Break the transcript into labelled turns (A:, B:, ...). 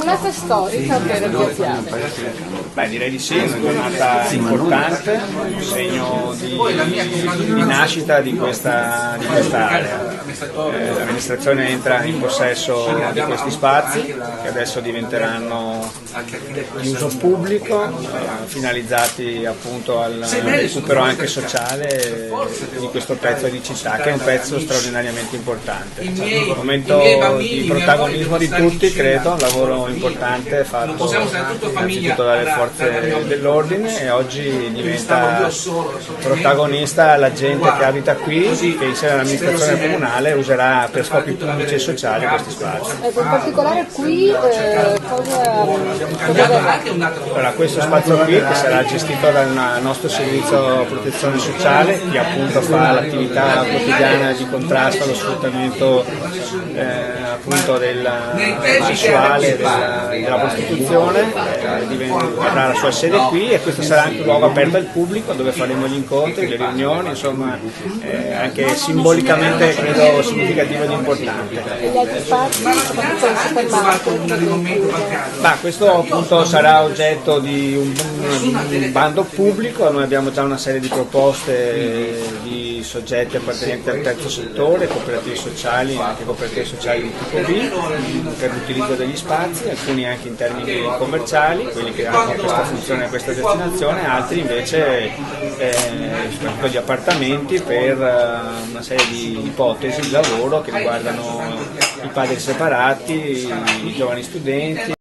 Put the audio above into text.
A: giornata storica per Via Piave.
B: Beh, direi di sì, è una giornata importante, un segno di nascita di questa area. L'amministrazione entra in possesso di questi spazi che adesso diventeranno di uso pubblico, finalizzati appunto al recupero anche sociale di questo pezzo di città, che è un pezzo straordinariamente importante. Un momento di protagonismo di tutti, credo, un lavoro importante fatto innanzitutto dalle forze dell'ordine, e oggi diventa protagonista la gente che abita qui, che insieme all'amministrazione comunale userà per scopi pubblici e sociali questi spazi.
A: Ecco, in particolare qui
B: Allora, questo spazio qui, che sarà gestito dal nostro servizio protezione sociale, che appunto fa l'attività quotidiana di contrasto allo sfruttamento appunto sessuale della prostituzione, avrà la sua sede qui, e questo sarà anche un luogo aperto al pubblico dove faremo gli incontri, le riunioni, insomma anche simbolicamente credo significativo ed importante.
A: E gli altri spazi, soprattutto il supermarket?
B: Questo appunto sarà oggetto di un bando pubblico. Noi abbiamo già una serie di proposte di soggetti appartenenti al terzo settore, cooperative sociali, anche cooperative sociali di tipo B, per l'utilizzo degli spazi, alcuni anche in termini commerciali, quelli che hanno questa funzione e questa destinazione, altri invece soprattutto gli appartamenti per una serie di ipotesi di lavoro che riguardano i padri separati, i giovani studenti.